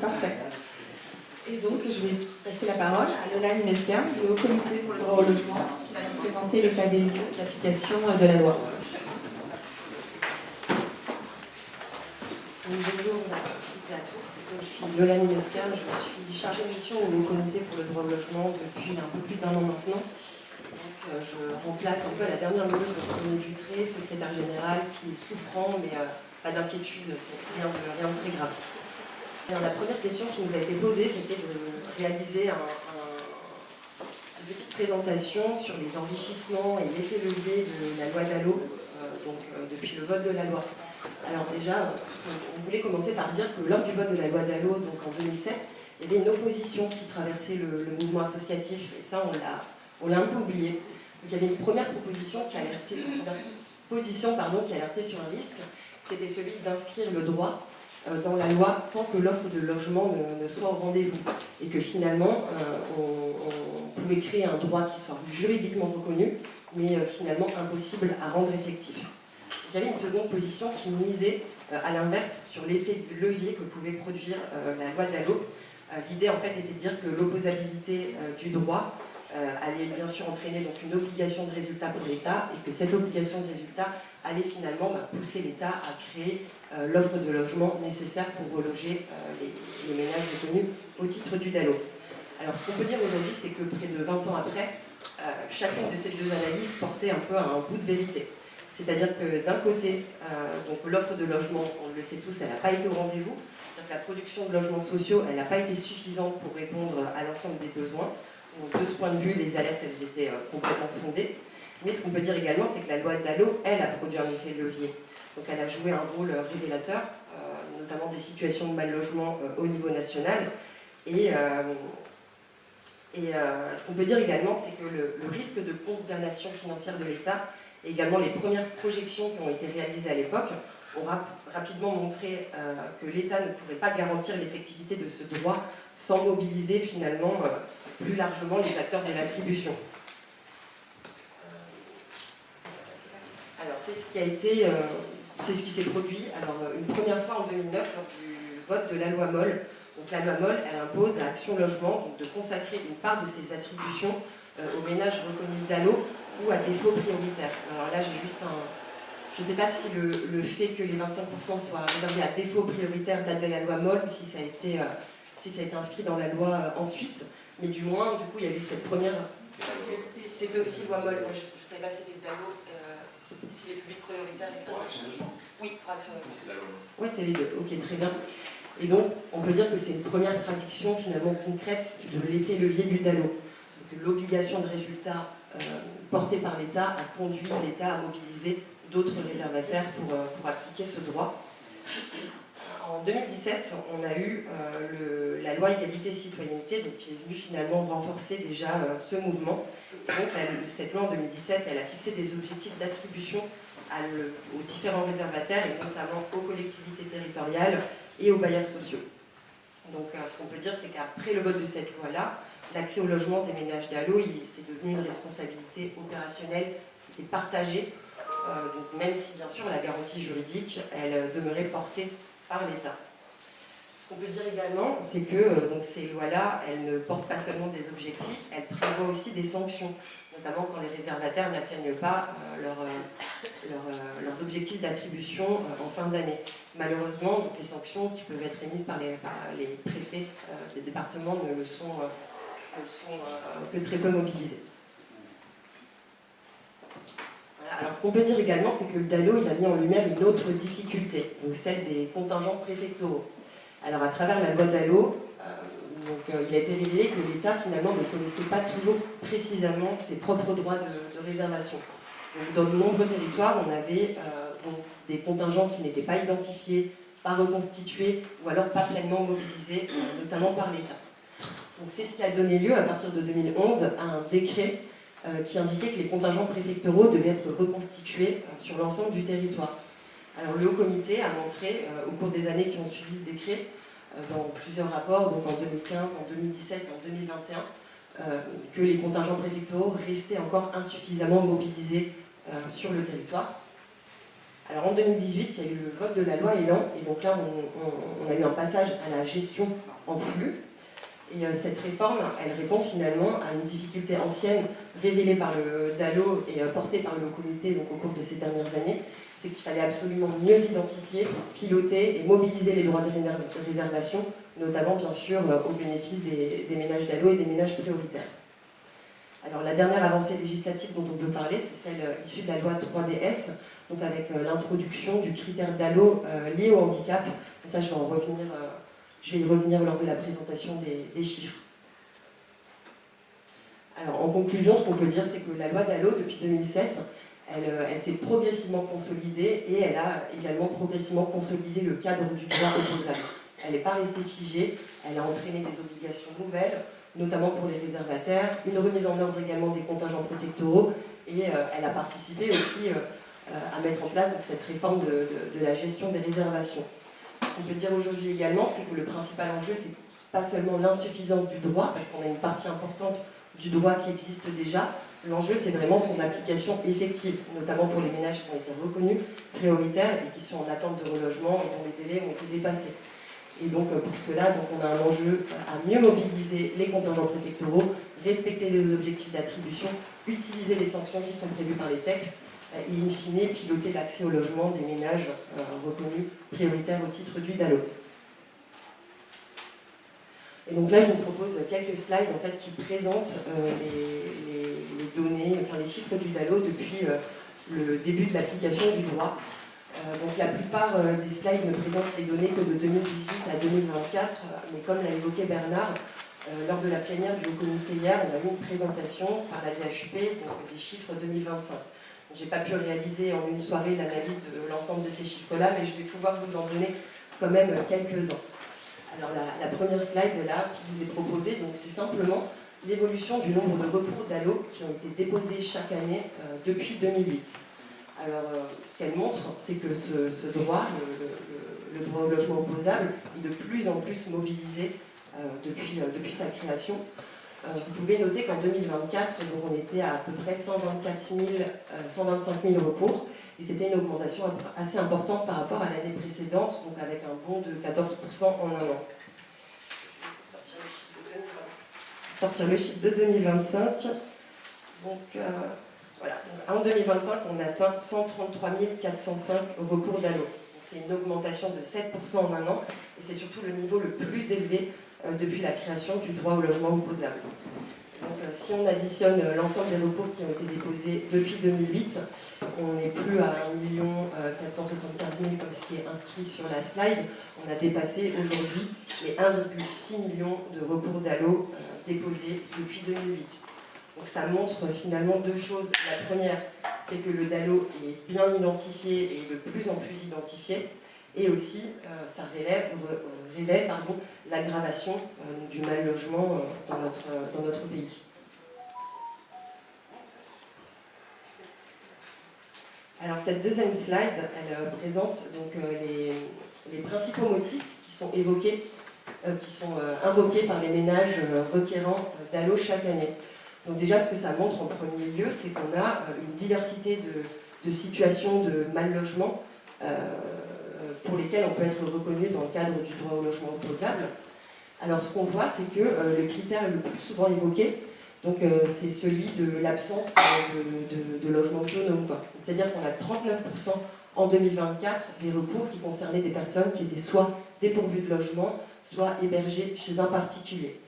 Parfait. Et donc, je vais passer la parole à Lolane Mesquin, du Haut Comité pour le droit au logement, qui va nous présenter l'état des lieux d'application de la loi. Bonjour à toutes et à tous. Je suis Lolane Mesquin, je suis chargée de mission au Haut Comité pour le droit au logement depuis un peu plus d'1 an maintenant. Donc, je remplace un peu à la dernière minute le René Dutré, secrétaire général, qui est souffrant, mais pas d'inquiétude, c'est rien de très grave. Alors, la première question qui nous a été posée, c'était de réaliser une petite présentation sur les enrichissements et l'effet levier de la loi DALO, depuis le vote de la loi. Alors déjà, on voulait commencer par dire que lors du vote de la loi DALO, donc en 2007, il y avait une opposition qui traversait le mouvement associatif, et ça on l'a un peu oublié. Donc il y avait une première position qui alertait sur un risque, c'était celui d'inscrire le droit dans la loi sans que l'offre de logement ne soit au rendez-vous. Et que finalement, on pouvait créer un droit qui soit juridiquement reconnu, mais finalement impossible à rendre effectif. Il y avait une seconde position qui misait à l'inverse sur l'effet de levier que pouvait produire la loi DALO. L'idée en fait était de dire que l'opposabilité du droit allait bien sûr entraîner donc une obligation de résultat pour l'État et que cette obligation de résultat allait finalement pousser l'État à créer l'offre de logement nécessaire pour reloger les ménages reconnus au titre du DALO. Alors ce qu'on peut dire aujourd'hui, c'est que près de 20 ans après, chacune de ces deux analyses portait un peu à un bout de vérité. C'est-à-dire que d'un côté, l'offre de logement, on le sait tous, elle n'a pas été au rendez-vous. C'est-à-dire que la production de logements sociaux, elle n'a pas été suffisante pour répondre à l'ensemble des besoins. Donc, de ce point de vue, les alertes, elles étaient complètement fondées. Mais ce qu'on peut dire également, c'est que la loi DALO, elle a produit un effet de levier. Donc elle a joué un rôle révélateur, notamment des situations de mal-logement au niveau national. Et ce qu'on peut dire également, c'est que le risque de condamnation financière de l'État et également les premières projections qui ont été réalisées à l'époque ont rapidement montré que l'État ne pourrait pas garantir l'effectivité de ce droit sans mobiliser finalement plus largement les acteurs de l'attribution. Alors c'est ce qui s'est produit une première fois en 2009 lors du vote de la loi Moll. Donc la loi Moll, elle impose à Action Logement de consacrer une part de ses attributions aux ménages reconnus DALO ou à défaut prioritaire. Alors là, j'ai juste je ne sais pas si le fait que les 25% soient réservés à défaut prioritaire date de la loi Moll ou si ça a été inscrit dans la loi ensuite, mais du moins, du coup, il y a eu cette première... C'était aussi loi Moll, je ne savais pas si c'était DALO, si les publics prioritaires étaient... Pour Action Logement. Oui, pour Action Logement. C'est la loi. Oui, c'est les deux, ok, très bien. Et donc, on peut dire que c'est une première traduction finalement concrète de l'effet levier du DALO. C'est que l'obligation de résultat portée par l'État a conduit l'État à mobiliser d'autres réservataires pour appliquer ce droit. En 2017, on a eu la loi Égalité-Citoyenneté, qui est venue finalement renforcer déjà ce mouvement. Et donc, cette loi en 2017, elle a fixé des objectifs d'attribution aux différents réservataires, et notamment aux collectivités territoriales et aux bailleurs sociaux. Donc, ce qu'on peut dire, c'est qu'après le vote de cette loi-là, l'accès au logement des ménages DALO, c'est devenu une responsabilité opérationnelle et partagée, donc même si, bien sûr, la garantie juridique, elle demeurait portée par l'État. Ce qu'on peut dire également, c'est que ces lois-là, elles ne portent pas seulement des objectifs, elles prévoient aussi des sanctions, notamment quand les réservataires n'atteignent pas leurs objectifs d'attribution en fin d'année. Malheureusement, les sanctions qui peuvent être émises par les préfets des départements ne le sont que très peu mobilisées. Alors, ce qu'on peut dire également, c'est que le DALO, il a mis en lumière une autre difficulté, donc celle des contingents préfectoraux. Alors, à travers la loi DALO, il a été révélé que l'État, finalement, ne connaissait pas toujours précisément ses propres droits de réservation. Donc, dans de nombreux territoires, on avait des contingents qui n'étaient pas identifiés, pas reconstitués, ou alors pas pleinement mobilisés, notamment par l'État. Donc, c'est ce qui a donné lieu, à partir de 2011, à un décret qui indiquait que les contingents préfectoraux devaient être reconstitués sur l'ensemble du territoire. Alors le Haut Comité a montré, au cours des années qui ont suivi ce décret, dans plusieurs rapports, donc en 2015, en 2017 et en 2021, que les contingents préfectoraux restaient encore insuffisamment mobilisés sur le territoire. Alors en 2018, il y a eu le vote de la loi Elan, et donc là on a eu un passage à la gestion en flux. Et cette réforme, elle répond finalement à une difficulté ancienne révélée par le DALO et portée par le comité donc, au cours de ces dernières années, c'est qu'il fallait absolument mieux identifier, piloter et mobiliser les droits de réservation, notamment bien sûr au bénéfice des ménages DALO et des ménages prioritaires. Alors la dernière avancée législative dont on peut parler, c'est celle issue de la loi 3DS, donc avec l'introduction du critère DALO lié au handicap. Et ça, je vais y revenir lors de la présentation des chiffres. Alors en conclusion, ce qu'on peut dire, c'est que la loi DALO, depuis 2007, elle s'est progressivement consolidée et elle a également progressivement consolidé le cadre du droit opposable. Elle n'est pas restée figée, elle a entraîné des obligations nouvelles, notamment pour les réservataires, une remise en ordre également des contingents préfectoraux, et elle a participé aussi à mettre en place donc, cette réforme de la gestion des réservations. Ce qu'on peut dire aujourd'hui également, c'est que le principal enjeu, c'est pas seulement l'insuffisance du droit, parce qu'on a une partie importante du droit qui existe déjà. L'enjeu, c'est vraiment son application effective, notamment pour les ménages qui ont été reconnus prioritaires et qui sont en attente de relogement et dont les délais ont été dépassés. Et donc pour cela, donc, on a un enjeu à mieux mobiliser les contingents préfectoraux, respecter les objectifs d'attribution, utiliser les sanctions qui sont prévues par les textes et in fine piloter l'accès au logement des ménages reconnus prioritaires au titre du DALO. Et donc là, je vous propose quelques slides en fait, qui présentent les données, enfin les chiffres du DALO depuis le début de l'application du droit. Donc la plupart des slides ne présentent les données que de 2018 à 2024, mais comme l'a évoqué Bernard, lors de la plénière du Haut Comité hier, on a eu une présentation par la DHUP des chiffres 2025. Je n'ai pas pu réaliser en une soirée l'analyse de l'ensemble de ces chiffres-là, mais je vais pouvoir vous en donner quand même quelques-uns. Alors la première slide là qui vous est proposée, c'est simplement l'évolution du nombre de recours DALO qui ont été déposés chaque année depuis 2008. Alors ce qu'elle montre, c'est que ce droit, le droit au logement opposable, est de plus en plus mobilisé depuis sa création. Vous pouvez noter qu'en 2024, on était à peu près 125 000 recours, et c'était une augmentation assez importante par rapport à l'année précédente, donc avec un bond de 14% en un an. Je vais sortir le chiffre de 2025. Donc, voilà. Donc, en 2025, on atteint 133 405 recours DALO. C'est une augmentation de 7% en un an, et c'est surtout le niveau le plus élevé depuis la création du droit au logement opposable. Donc, si on additionne l'ensemble des recours qui ont été déposés depuis 2008, on n'est plus à 1 475 000 comme ce qui est inscrit sur la slide. On a dépassé aujourd'hui les 1,6 million de recours DALO déposés depuis 2008. Donc ça montre finalement deux choses. La première, c'est que le DALO est bien identifié et de plus en plus identifié. Et aussi, ça révèle l'aggravation du mal logement dans notre pays. Alors cette deuxième slide, elle présente donc, les principaux motifs qui sont évoqués, qui sont invoqués par les ménages requérants DALO chaque année. Donc déjà, ce que ça montre en premier lieu, c'est qu'on a une diversité de situations de mal logement pour lesquelles on peut être reconnu dans le cadre du droit au logement opposable. Alors ce qu'on voit, c'est que le critère le plus souvent évoqué, c'est celui de l'absence de logement autonome. C'est-à-dire qu'on a 39% en 2024 des recours qui concernaient des personnes qui étaient soit dépourvues de logement, soit hébergées chez un particulier.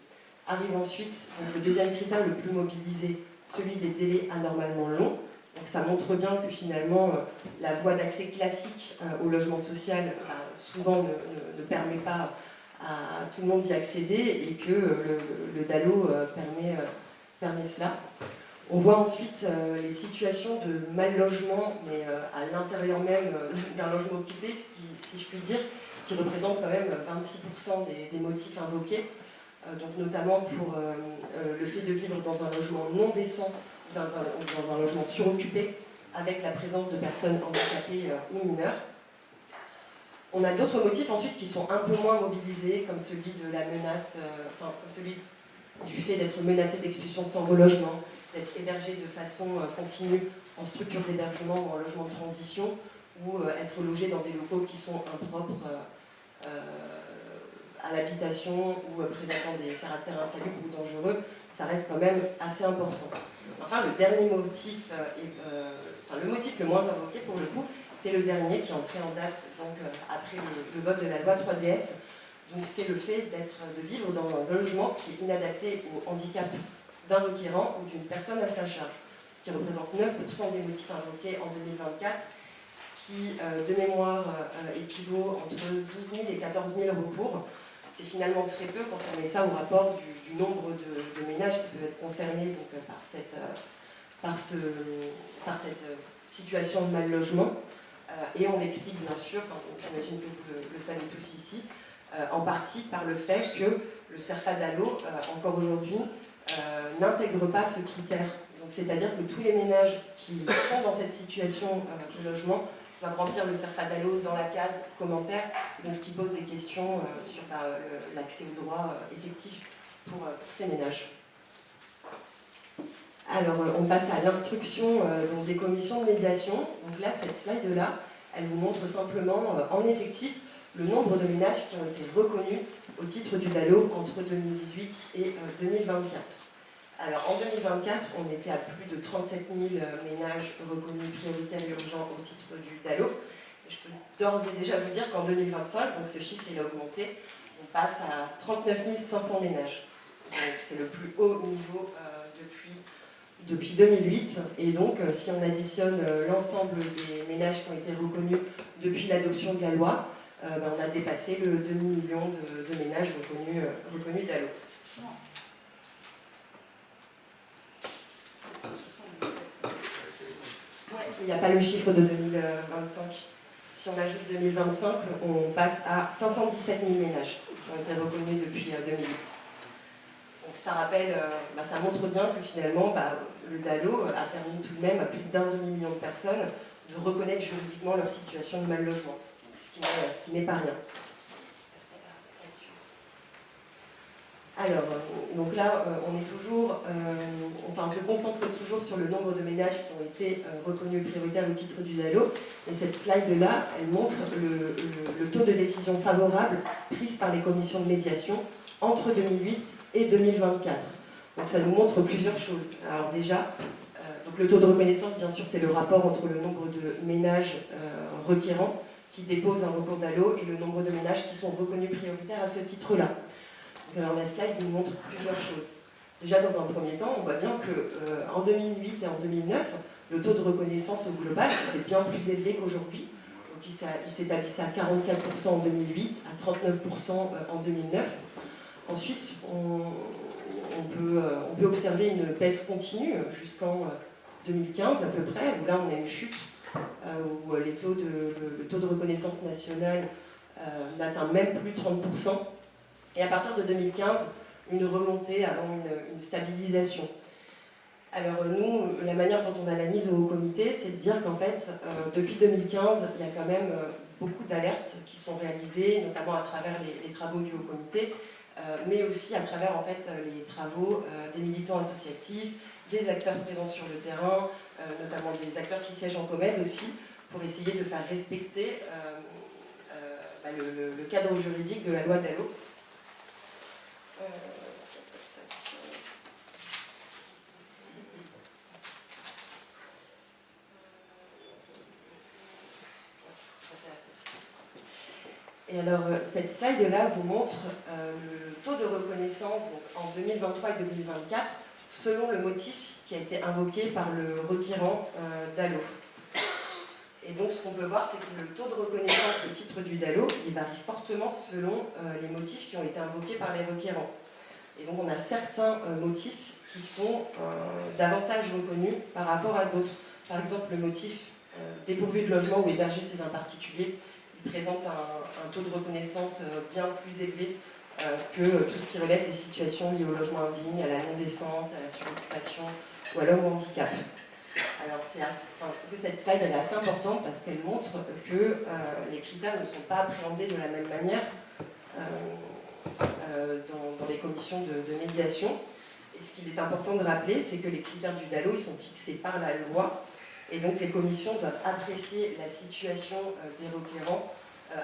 Arrive ensuite le deuxième critère le plus mobilisé, celui des délais anormalement longs. Donc ça montre bien que finalement la voie d'accès classique au logement social souvent ne permet pas à tout le monde d'y accéder et que le DALO permet cela. On voit ensuite les situations de mal logement, mais à l'intérieur même d'un logement occupé, si je puis dire, qui représente quand même 26% des motifs invoqués. Donc notamment pour le fait de vivre dans un logement non décent, dans un logement suroccupé, avec la présence de personnes handicapées ou mineures. On a d'autres motifs ensuite qui sont un peu moins mobilisés, comme celui de la menace, comme celui du fait d'être menacé d'expulsion sans relogement, d'être hébergé de façon continue en structure d'hébergement ou en logement de transition, ou être logé dans des locaux qui sont impropres à l'habitation ou présentant des caractères insalubres ou dangereux, ça reste quand même assez important. Enfin, le dernier motif, le motif le moins invoqué pour le coup, c'est le dernier qui est entré en date donc, après le vote de la loi 3DS. Donc c'est le fait de vivre dans un logement qui est inadapté au handicap d'un requérant ou d'une personne à sa charge, qui représente 9% des motifs invoqués en 2024, ce qui, de mémoire, équivaut entre 12 000 et 14 000 recours. C'est finalement très peu quand on met ça au rapport du nombre de ménages qui peuvent être concernés donc, par cette situation de mal logement. Et on explique bien sûr, j'imagine que vous le savez tous ici, en partie par le fait que le Cerfa DALO, encore aujourd'hui, n'intègre pas ce critère. C'est-à-dire que tous les ménages qui sont dans cette situation de logement doivent remplir le Cerfa DALO dans la case commentaire, donc ce qui pose des questions sur l'accès aux droits effectifs pour ces ménages. Alors, on passe à l'instruction des commissions de médiation. Donc là, cette slide-là, elle vous montre simplement en effectif le nombre de ménages qui ont été reconnus au titre du DALO entre 2018 et 2024. Alors en 2024, on était à plus de 37 000 ménages reconnus prioritaires et urgents au titre du DALO. Et je peux d'ores et déjà vous dire qu'en 2025, donc ce chiffre il a augmenté, on passe à 39 500 ménages. Donc c'est le plus haut niveau depuis 2008. Et donc si on additionne l'ensemble des ménages qui ont été reconnus depuis l'adoption de la loi, on a dépassé le demi-million de ménages reconnus DALO. Il n'y a pas le chiffre de 2025. Si on ajoute 2025, on passe à 517 000 ménages qui ont été reconnus depuis 2008. Donc ça rappelle, ça montre bien que finalement, le DALO a permis tout de même à plus d'un demi-million de personnes de reconnaître juridiquement leur situation de mal logement, ce qui n'est pas rien. Alors, donc là, on se concentre toujours sur le nombre de ménages qui ont été reconnus prioritaires au titre du DALO. Et cette slide-là, elle montre le taux de décision favorable prise par les commissions de médiation entre 2008 et 2024. Donc ça nous montre plusieurs choses. Alors déjà, donc le taux de reconnaissance, bien sûr, c'est le rapport entre le nombre de ménages requérants qui déposent un recours DALO et le nombre de ménages qui sont reconnus prioritaires à ce titre-là. Alors la slide nous montre plusieurs choses. Déjà, dans un premier temps, on voit bien qu'en 2008 et en 2009, le taux de reconnaissance au global était bien plus élevé qu'aujourd'hui. Donc il s'établissait à 44% en 2008, à 39% en 2009. Ensuite, on peut observer une baisse continue jusqu'en 2015 à peu près, où là on a une chute, où le taux de reconnaissance nationale n'atteint même plus 30%. Et à partir de 2015, une remontée avant une stabilisation. Alors nous, la manière dont on analyse au comité, c'est de dire qu'en fait, depuis 2015, il y a quand même beaucoup d'alertes qui sont réalisées, notamment à travers les travaux du haut comité, mais aussi à travers en fait, les travaux des militants associatifs, des acteurs présents sur le terrain, notamment des acteurs qui siègent en COMED aussi, pour essayer de faire respecter le cadre juridique de la loi DALO. Et alors, cette slide-là vous montre le taux de reconnaissance donc, en 2023 et 2024 selon le motif qui a été invoqué par le requérant DALO. Et donc, ce qu'on peut voir, c'est que le taux de reconnaissance au titre du DALO, il varie fortement selon les motifs qui ont été invoqués par les requérants. Et donc, on a certains motifs qui sont davantage reconnus par rapport à d'autres. Par exemple, le motif dépourvu de logement ou hébergé, c'est un particulier. Il présente un taux de reconnaissance bien plus élevé que tout ce qui relève des situations liées au logement indigne, à la non-décence, à la suroccupation ou alors au handicap. Alors je trouve que cette slide elle est assez importante parce qu'elle montre que les critères ne sont pas appréhendés de la même manière dans les commissions de médiation. Et ce qu'il est important de rappeler, c'est que les critères du DALO ils sont fixés par la loi et donc les commissions doivent apprécier la situation des requérants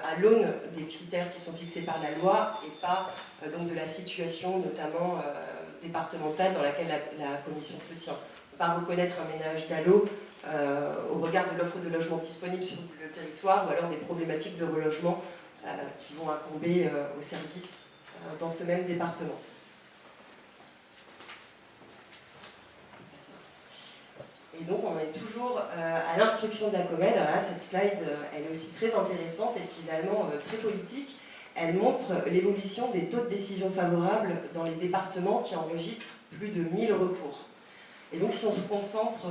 à l'aune des critères qui sont fixés par la loi et pas donc de la situation notamment départementale dans laquelle la commission se tient. On ne peut pas reconnaître un ménage DALO au regard de l'offre de logement disponible sur le territoire ou alors des problématiques de relogement qui vont incomber aux services dans ce même département. Et donc on est toujours à l'instruction de la Comède. Alors là, cette slide, elle est aussi très intéressante et finalement très politique. Elle montre l'évolution des taux de décision favorables dans les départements qui enregistrent plus de 1000 recours. Et donc si on se concentre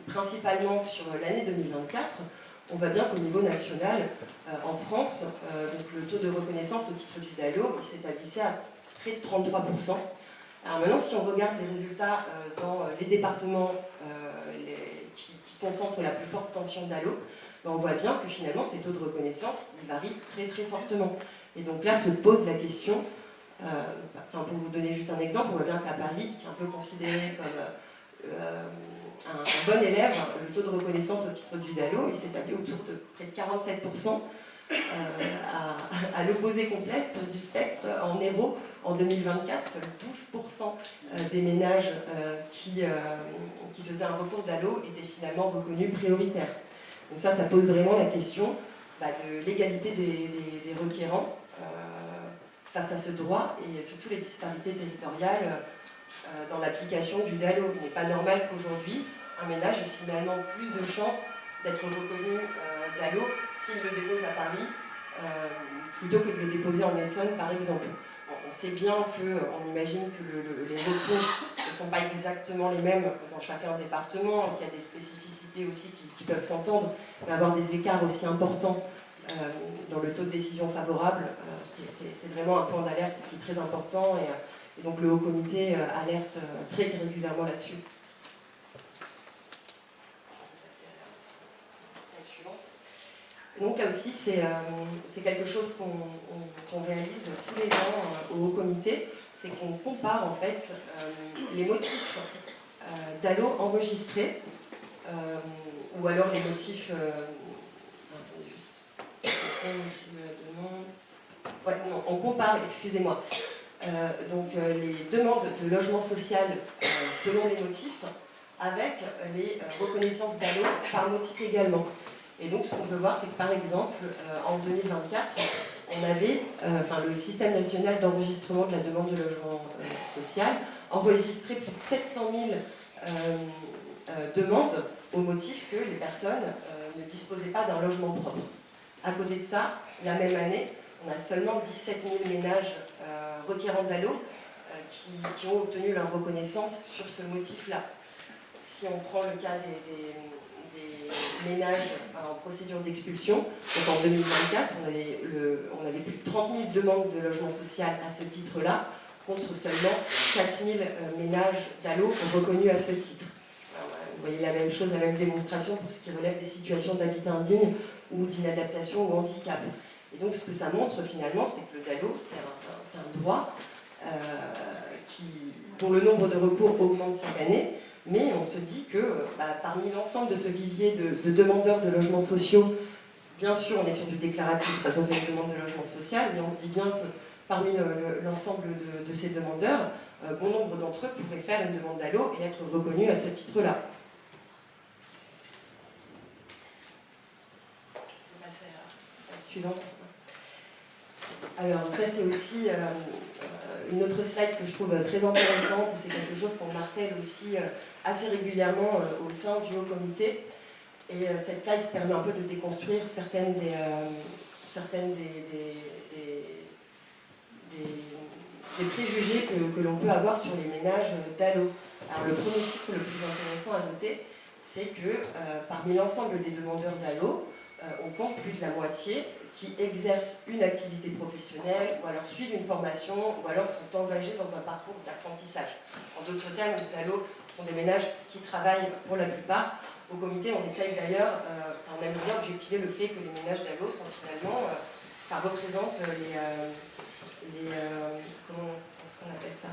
principalement sur l'année 2024, on voit bien qu'au niveau national, en France, donc le taux de reconnaissance au titre du DALO s'établissait à près de 33%. Alors maintenant, si on regarde les résultats dans les départements qui concentrent la plus forte tension DALO, on voit bien que finalement ces taux de reconnaissance varient très très fortement. Et donc là se pose la question, pour vous donner juste un exemple, on voit bien qu'à Paris, qui est un peu considéré comme un bon élève, le taux de reconnaissance au titre du DALO, il s'établit autour de près de 47%, à l'opposé complète du spectre. En Hérault, en 2024, seuls 12% des ménages qui faisaient un recours DALO étaient finalement reconnus prioritaires. Donc ça pose vraiment la question de l'égalité des requérants face à ce droit et surtout les disparités territoriales dans l'application du DALO. Il n'est pas normal qu'aujourd'hui, un ménage ait finalement plus de chances d'être reconnu DALO s'il le dépose à Paris plutôt que de le déposer en Essonne, par exemple. On sait bien on imagine que les recours ne sont pas exactement les mêmes dans chacun département, qu'il y a des spécificités aussi qui peuvent s'entendre, mais avoir des écarts aussi importants dans le taux de décision favorable, c'est vraiment un point d'alerte qui est très important et donc le Haut Comité alerte très régulièrement là-dessus. Donc là aussi, c'est quelque chose qu'on réalise tous les ans au Haut Comité, c'est qu'on compare en fait les motifs DALO enregistrés ou alors les motifs... attendez juste... Ouais, non, on compare, excusez-moi, les demandes de logement social selon les motifs avec les reconnaissances DALO par motif également. Et donc, ce qu'on peut voir, c'est que par exemple, en 2024, on avait, le système national d'enregistrement de la demande de logement social enregistré plus de 700 000 demandes au motif que les personnes ne disposaient pas d'un logement propre. À côté de ça, la même année, on a seulement 17 000 ménages requérants DALO qui ont obtenu leur reconnaissance sur ce motif-là. Si on prend le cas des ménages en procédure d'expulsion, donc en 2024, on avait plus de 30 000 demandes de logement social à ce titre-là, contre seulement 4 000 ménages DALO reconnus à ce titre. Alors, vous voyez la même chose, la même démonstration pour ce qui relève des situations d'habitat indigne ou d'inadaptation ou handicap. Et donc ce que ça montre finalement, c'est que le DALO, c'est un droit dont le nombre de recours augmente chaque année, mais on se dit que parmi l'ensemble de ce vivier de demandeurs de logements sociaux, bien sûr on est sur du déclaratif parce qu'on fait une demande de logement social, mais on se dit bien que parmi l'ensemble de ces demandeurs, bon nombre d'entre eux pourraient faire une demande DALO et être reconnus à ce titre-là. Je vais passer à la slide suivante. Alors ça c'est aussi une autre slide que je trouve très intéressante, c'est quelque chose qu'on martèle aussi assez régulièrement au sein du Haut Comité. Et cette slide se permet un peu de déconstruire certaines des préjugés que l'on peut avoir sur les ménages DALO. Alors le premier chiffre le plus intéressant à noter, c'est que parmi l'ensemble des demandeurs DALO, on compte plus de la moitié qui exercent une activité professionnelle ou alors suivent une formation ou alors sont engagés dans un parcours d'apprentissage. En d'autres termes, les DALO sont des ménages qui travaillent pour la plupart. Au comité, on essaye d'ailleurs, on aime bien objectiver le fait que les ménages DALO sont finalement, représentent comment est-ce qu'on appelle ça,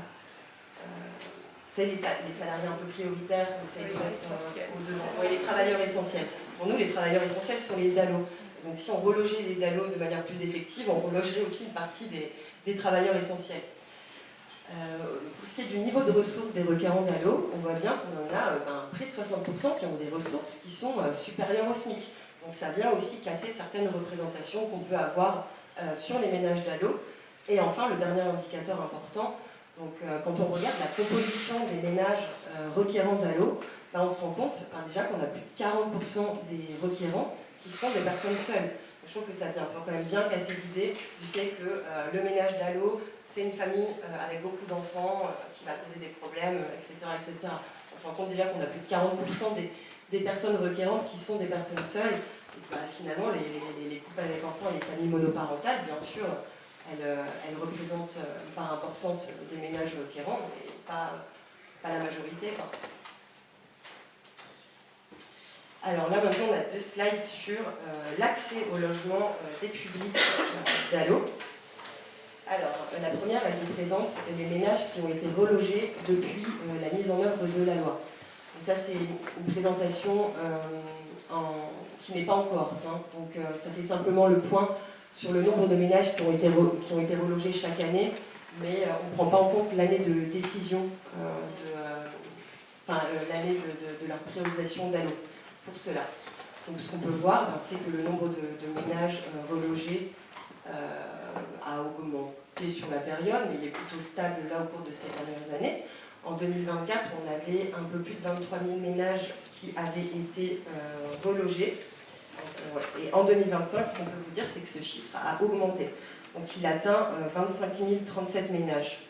les salariés un peu prioritaires, on essaye de mettre au devant. Oui, les travailleurs essentiels. Pour nous, les travailleurs essentiels sont les DALO. Donc si on relogeait les DALO de manière plus effective, on relogerait aussi une partie des travailleurs essentiels. Pour ce qui est du niveau de ressources des requérants DALO, on voit bien qu'on en a près de 60% qui ont des ressources qui sont supérieures au SMIC. Donc ça vient aussi casser certaines représentations qu'on peut avoir sur les ménages DALO. Et enfin, le dernier indicateur important, donc, quand on regarde la composition des ménages requérants DALO, on se rend compte déjà qu'on a plus de 40% des requérants qui sont des personnes seules. Je trouve que ça vient quand même bien casser l'idée du fait que le ménage DALO, c'est une famille avec beaucoup d'enfants qui va causer des problèmes, etc., etc. On se rend compte déjà qu'on a plus de 40% des personnes requérantes qui sont des personnes seules. Et que, finalement, les couples avec enfants et les familles monoparentales, bien sûr, elles représentent une part importante des ménages requérants, mais pas la majorité, quoi. Alors là, maintenant, on a 2 slides sur l'accès au logement des publics DALO. Alors, la première, elle vous présente les ménages qui ont été relogés depuis la mise en œuvre de la loi. Donc ça, c'est une présentation qui n'est pas en cohorte. Donc, ça fait simplement le point sur le nombre de ménages qui ont été relogés chaque année, mais on ne prend pas en compte l'année de décision, l'année de leur priorisation DALO. Pour cela. Donc ce qu'on peut voir, c'est que le nombre de ménages relogés a augmenté sur la période, mais il est plutôt stable là au cours de ces dernières années. En 2024, on avait un peu plus de 23 000 ménages qui avaient été relogés. Et en 2025, ce qu'on peut vous dire, c'est que ce chiffre a augmenté. Donc il atteint 25 037 ménages.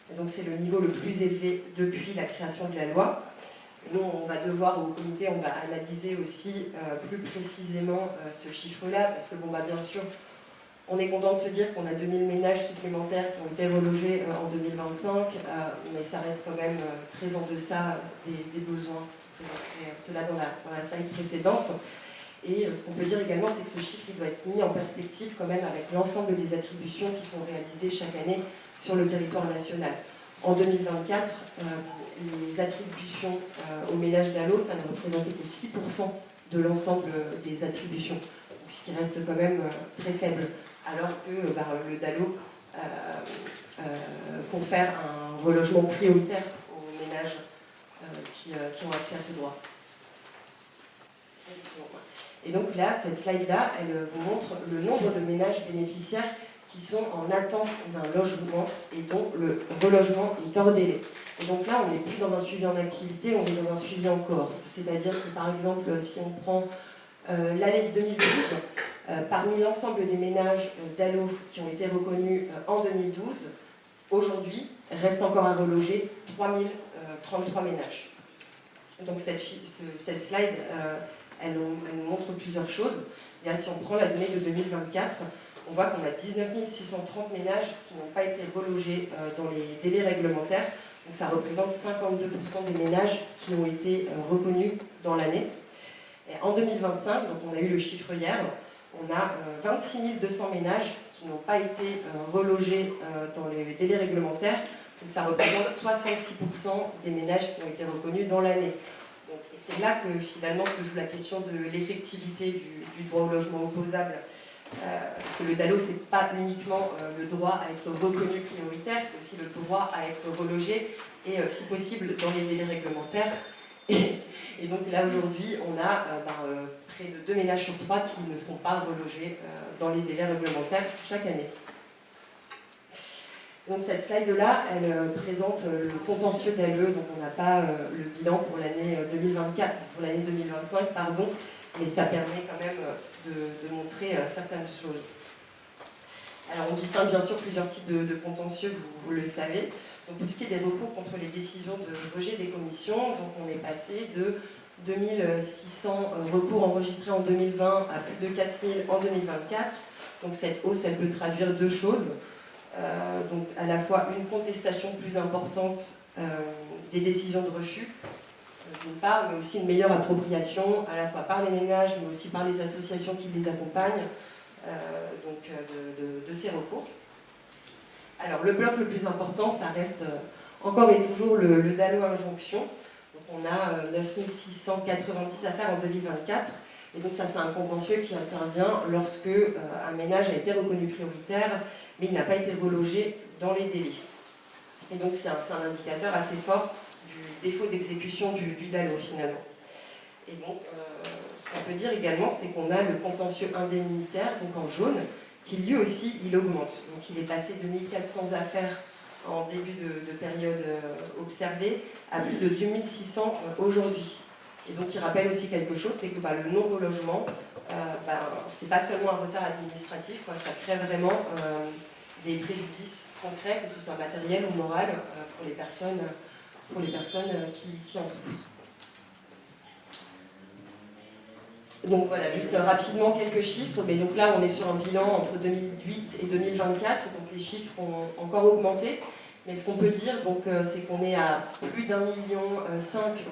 Et donc c'est le niveau le plus élevé depuis la création de la loi. Nous, on va devoir, au comité, on va analyser aussi plus précisément ce chiffre-là, parce que, bien sûr, on est content de se dire qu'on a 2000 ménages supplémentaires qui ont été relogés en 2025, mais ça reste quand même très en deçà des besoins. Je présenterai cela dans la slide précédente. Et ce qu'on peut dire également, c'est que ce chiffre il doit être mis en perspective quand même avec l'ensemble des attributions qui sont réalisées chaque année sur le territoire national. En 2024, les attributions aux ménages DALO, ça ne représentait que 6% de l'ensemble des attributions, ce qui reste quand même très faible, alors que le DALO confère un relogement prioritaire aux ménages qui ont accès à ce droit. Et donc là, cette slide-là, elle vous montre le nombre de ménages bénéficiaires qui sont en attente d'un logement et dont le relogement est hors délai. Et donc là, on n'est plus dans un suivi en activité, on est dans un suivi en cohorte. C'est-à-dire que, par exemple, si on prend l'année 2012, parmi l'ensemble des ménages DALO qui ont été reconnus en 2012, aujourd'hui, reste encore à reloger 3033 ménages. Donc cette slide, elle nous montre plusieurs choses. Et là, si on prend la donnée de 2024, on voit qu'on a 19 630 ménages qui n'ont pas été relogés dans les délais réglementaires. Donc ça représente 52% des ménages qui ont été reconnus dans l'année. Et en 2025, donc on a eu le chiffre hier, on a 26 200 ménages qui n'ont pas été relogés dans les délais réglementaires. Donc ça représente 66% des ménages qui ont été reconnus dans l'année. Et c'est là que finalement se joue la question de l'effectivité du droit au logement opposable. Parce que le DALO, ce n'est pas uniquement le droit à être reconnu prioritaire, c'est aussi le droit à être relogé, et si possible dans les délais réglementaires. Et donc là, aujourd'hui, on a près de 2 ménages sur 3 qui ne sont pas relogés dans les délais réglementaires chaque année. Donc cette slide-là, elle présente le contentieux d'ALE, donc on n'a pas le bilan pour l'année 2024, pour l'année 2025, pardon, mais ça permet quand même de montrer certaines choses. Alors on distingue bien sûr plusieurs types de contentieux, vous le savez. Donc pour ce qui est des recours contre les décisions de rejet des commissions, donc on est passé de 2600 recours enregistrés en 2020 à plus de 4000 en 2024. Donc cette hausse, elle peut traduire deux choses. Donc à la fois une contestation plus importante des décisions de refus, d'une part, mais aussi une meilleure appropriation, à la fois par les ménages, mais aussi par les associations qui les accompagnent, de ces recours. Alors le bloc le plus important, ça reste encore et toujours le DALO injonction. Donc on a 9690 affaires en 2024, Et donc ça, c'est un contentieux qui intervient lorsque un ménage a été reconnu prioritaire, mais il n'a pas été relogé dans les délais. Et donc c'est un indicateur assez fort du défaut d'exécution du DALO finalement. Et donc ce qu'on peut dire également, c'est qu'on a le contentieux indemnitaire, donc en jaune, qui lui aussi, il augmente. Donc il est passé de 1400 affaires en début de période observée à plus de 2600 aujourd'hui. Et donc il rappelle aussi quelque chose, c'est que le non-relogement, c'est pas seulement un retard administratif, ça crée vraiment des préjudices concrets, que ce soit matériel ou moral, pour les personnes qui en souffrent. Donc voilà, juste rapidement quelques chiffres. Mais donc là, on est sur un bilan entre 2008 et 2024, donc les chiffres ont encore augmenté. Mais ce qu'on peut dire, c'est qu'on est à plus d'1,5 million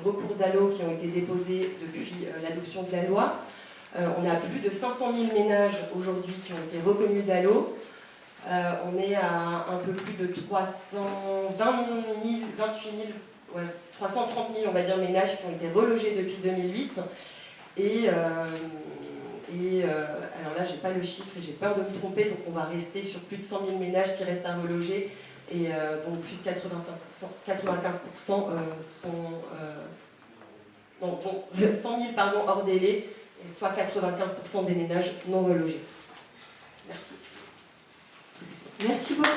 recours DALO qui ont été déposés depuis l'adoption de la loi. On a plus de 500 000 ménages aujourd'hui qui ont été reconnus DALO. On est à un peu plus de 330 000, on va dire, ménages qui ont été relogés depuis 2008. Alors là, j'ai pas le chiffre et j'ai peur de me tromper, donc on va rester sur plus de 100 000 ménages qui restent à reloger. Et donc plus de 95% sont... donc 100 000 hors délai, et soit 95% des ménages non relogés. Merci. Merci beaucoup.